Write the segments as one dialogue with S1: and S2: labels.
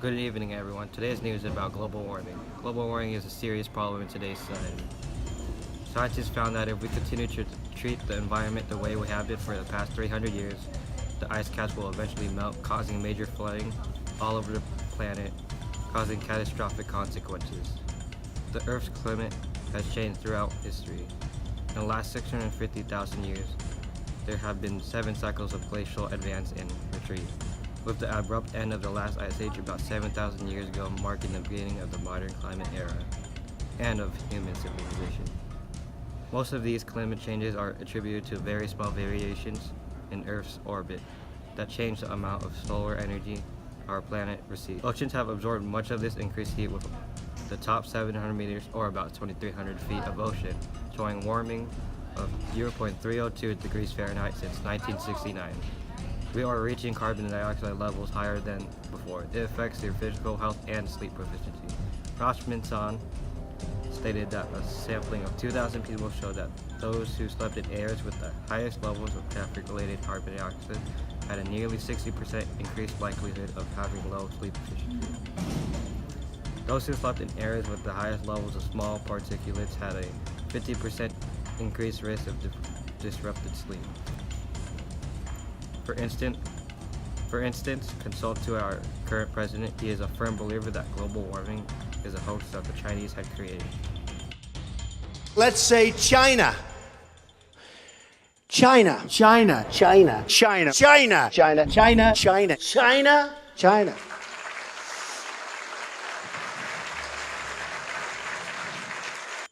S1: Good evening, everyone. Today's news is about global warming. Global warming is a serious problem in today's society. Scientists found that if we continue to treat the environment the way we have been for the past 300 years, the ice caps will eventually melt, causing major flooding all over the planet, causing catastrophic consequences. The Earth's climate has changed throughout history. In the last 650,000 years, there have been 7 cycles of glacial advance and retreat, with the abrupt end of the last ice age about 7,000 years ago marking the beginning of the modern climate era and of human civilization. Most of these climate changes are attributed to very small variations in Earth's orbit that change the amount of solar energy our planet receives. Oceans have absorbed much of this increased heat, with the top 700 meters or about 2,300 feet of ocean showing warming of 0.302 degrees Fahrenheit since 1969. We are reaching carbon dioxide levels higher than before. It affects your physical health and sleep proficiency. Rashomon stated that a sampling of 2,000 people showed that those who slept in areas with the highest levels of traffic-related carbon dioxide had a nearly 60% increased likelihood of having low sleep efficiency. Those who slept in areas with the highest levels of small particulates had a 50% increased risk of disrupted sleep. For instance, consult to our current president. He is a firm believer that global warming is a hoax that the Chinese had created.
S2: Let's say China. China.
S3: China.
S2: China. China. China.
S3: China.
S2: China. China. China. China.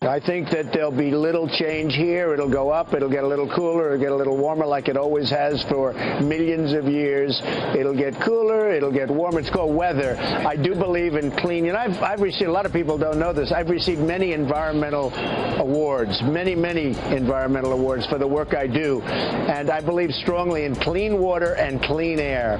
S4: I think that there'll be little change here. It'll go up, it'll get a little cooler, it'll get a little warmer like it always has for millions of years. It'll get cooler, it'll get warmer. It's called weather. I do believe in clean, and I've received, a lot of people don't know this, I've received many environmental awards, many environmental awards for the work I do. And I believe strongly in clean water and clean air.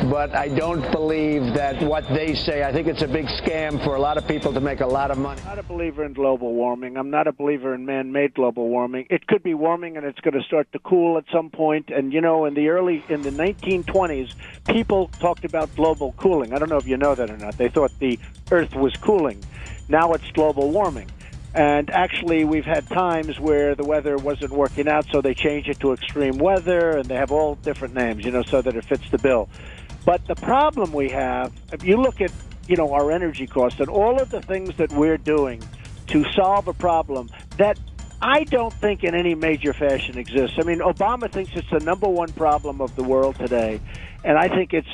S4: But I don't believe that what they say, I think it's a big scam for a lot of people to make a lot of money.
S5: I'm not a believer in global warming. I'm not a believer in man-made global warming. It could be warming, and it's going to start to cool at some point. And, you know, in the 1920s, people talked about global cooling. I don't know if you know that or not. They thought the Earth was cooling. Now it's global warming. And actually, we've had times where the weather wasn't working out, so they changed it to extreme weather, and they have all different names, you know, so that it fits the bill. But the problem we have, if you look at, you know, our energy costs and all of the things that we're doing to solve a problem that I don't think in any major fashion exists. I mean, Obama thinks it's the number one problem of the world today, and I think it's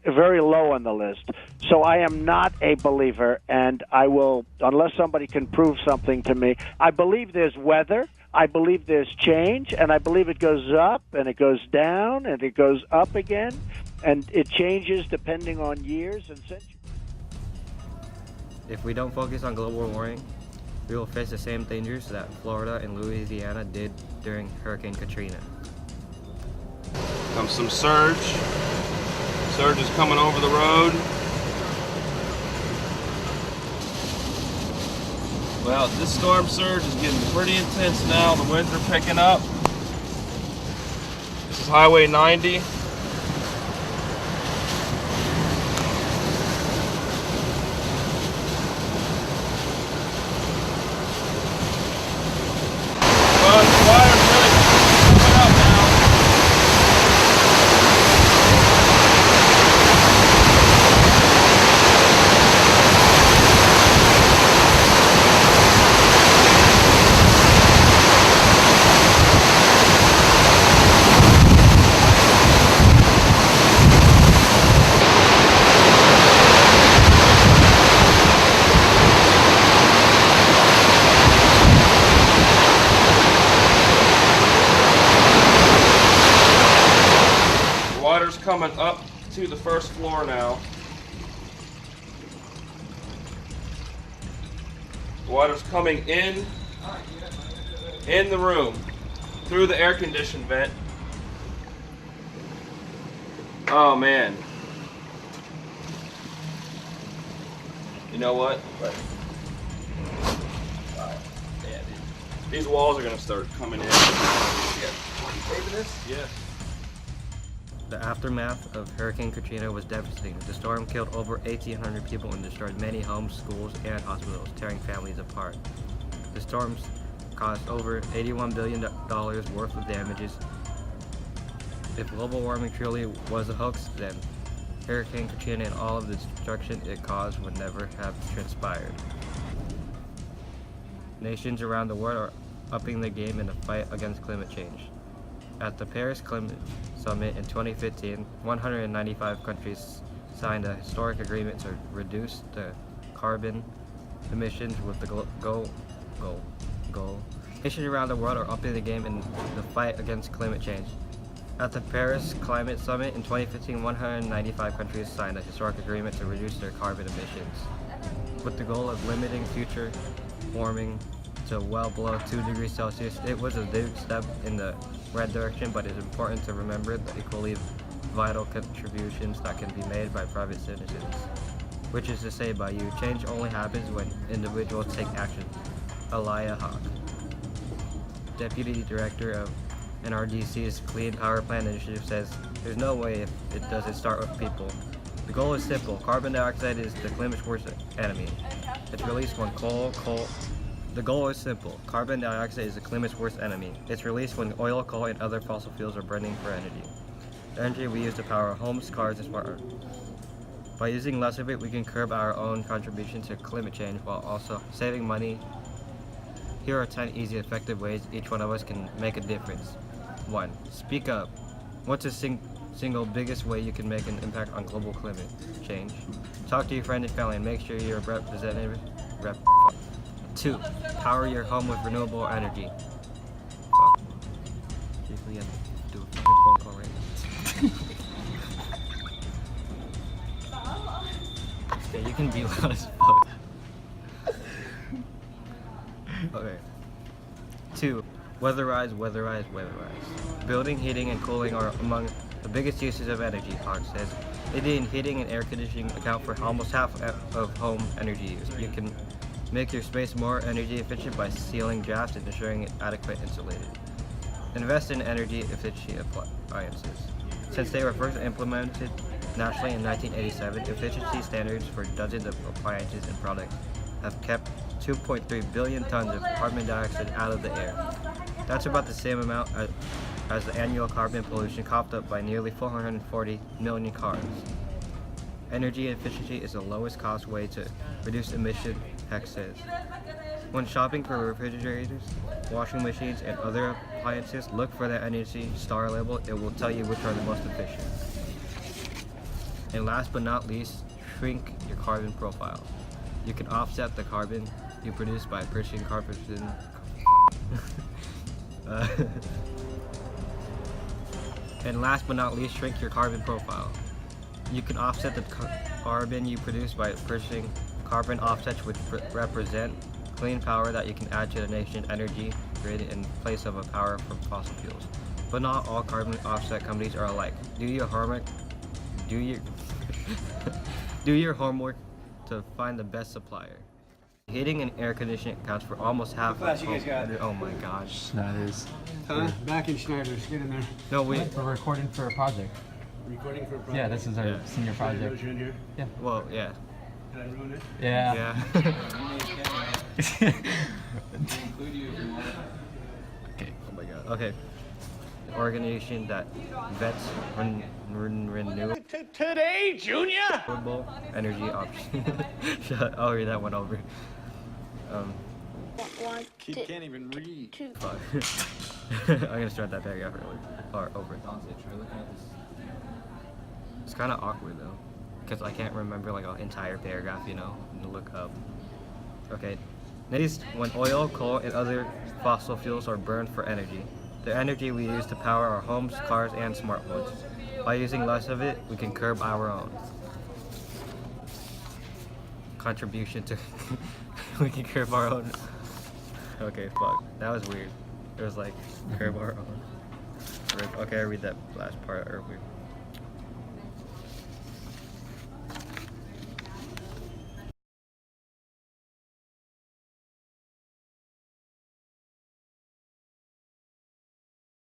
S5: very low on the list. So I am not a believer, and I will, unless somebody can prove something to me, I believe there's weather, I believe there's change, and I believe it goes up, and it goes down, and it goes up again, and it changes depending on years and centuries.
S1: If we don't focus on global warming, we will face the same dangers that Florida and Louisiana did during Hurricane Katrina.
S6: Comes some surge. Surge is coming over the road. Well, this storm surge is getting pretty intense now. The winds are picking up. This is Highway 90. Coming up to the first floor now. The water's coming in the room through the air conditioning vent. Oh man. You know what? Yeah, dude. These walls are gonna start coming in. You got tape in this? Yeah.
S1: The aftermath of Hurricane Katrina was devastating. The storm killed over 1,800 people and destroyed many homes, schools, and hospitals, tearing families apart. The storms caused over $81 billion worth of damages. If global warming truly was a hoax, then Hurricane Katrina and all of the destruction it caused would never have transpired. Nations around the world are upping the game in the fight against climate change. At the Paris Climate Summit in 2015, 195 countries signed a historic agreement to reduce the carbon emissions with the goal. Nations around the world are upping the game in the fight against climate change. At the Paris Climate Summit in 2015, 195 countries signed a historic agreement to reduce their carbon emissions. With the goal of limiting future warming to well below 2 degrees Celsius, it was a big step in the right direction, but it's important to remember the equally vital contributions that can be made by private citizens. Which is to say by you. Change only happens when individuals take action. Alaya Hawk, Deputy Director of NRDC's Clean Power Plan Initiative, says, "There's no way if it doesn't start with people. The goal is simple. Carbon dioxide is the climate's worst enemy. It's released when The goal is simple. Carbon dioxide is the climate's worst enemy. It's released when oil, coal, and other fossil fuels are burning for energy. The energy we use to power our homes, cars, and smart. By using less of it, we can curb our own contribution to climate change while also saving money. Here are 10 easy, effective ways each one of us can make a difference. 1. Speak up. What's the single biggest way you can make an impact on global climate change? Talk to your friends and family and make sure your representative. 2. Power your home with renewable energy. Fuck. Seriously, you have to do a fucking phone call right now. Okay, you can be loud as fuck. Okay. 2. Weatherize. Building, heating, and cooling are among the biggest uses of energy, Hawk says. Heating and air conditioning account for almost half of home energy use. You can make your space more energy efficient by sealing drafts and ensuring it adequate insulated. Invest in energy efficiency appliances. Since they were first implemented nationally in 1987, efficiency standards for dozens of appliances and products have kept 2.3 billion tons of carbon dioxide out of the air. That's about the same amount as the annual carbon pollution coughed up by nearly 440 million cars. Energy efficiency is the lowest cost way to reduce emission, Heck says. When shopping for refrigerators, washing machines, and other appliances, look for the Energy Star label. It will tell you which are the most efficient. And last but not least, shrink your carbon profile. You can offset the carbon you produce by purchasing carbon. And last but not least, shrink your carbon profile. You can offset the carbon you produce by purchasing carbon offsets, which represent clean power that you can add to the nation's energy grid in place of a power from fossil fuels. But not all carbon offset companies are alike. Do your homework. Do your homework to find the best supplier. Heating and air conditioning accounts for almost half of home energy. Oh my gosh.
S3: Schneider's.
S7: Back in Schneider's, get in there.
S1: No,
S3: We're recording for a project.
S7: Recording for a project.
S3: Yeah, this is our senior
S7: Should I
S3: project.
S7: put you in here?
S3: Yeah.
S1: Well, yeah.
S7: Did I ruin it?
S3: Yeah.
S1: Yeah. Oh my god. Okay. The organization that vets renewable
S2: Today, Junior!
S1: energy options. I'll read that one over.
S7: Kid can't even read.
S1: Fuck. I'm gonna start that paragraph over. It's kind of awkward though, because I can't remember like an entire paragraph, you know, to look up. Okay. Next, when oil, coal, and other fossil fuels are burned for energy, the energy we use to power our homes, cars, and smartphones. By using less of it, we can curb our own contribution to. We can curb our own. Okay, fuck. That was weird. It was like curb our own. Okay, I read that last part earlier.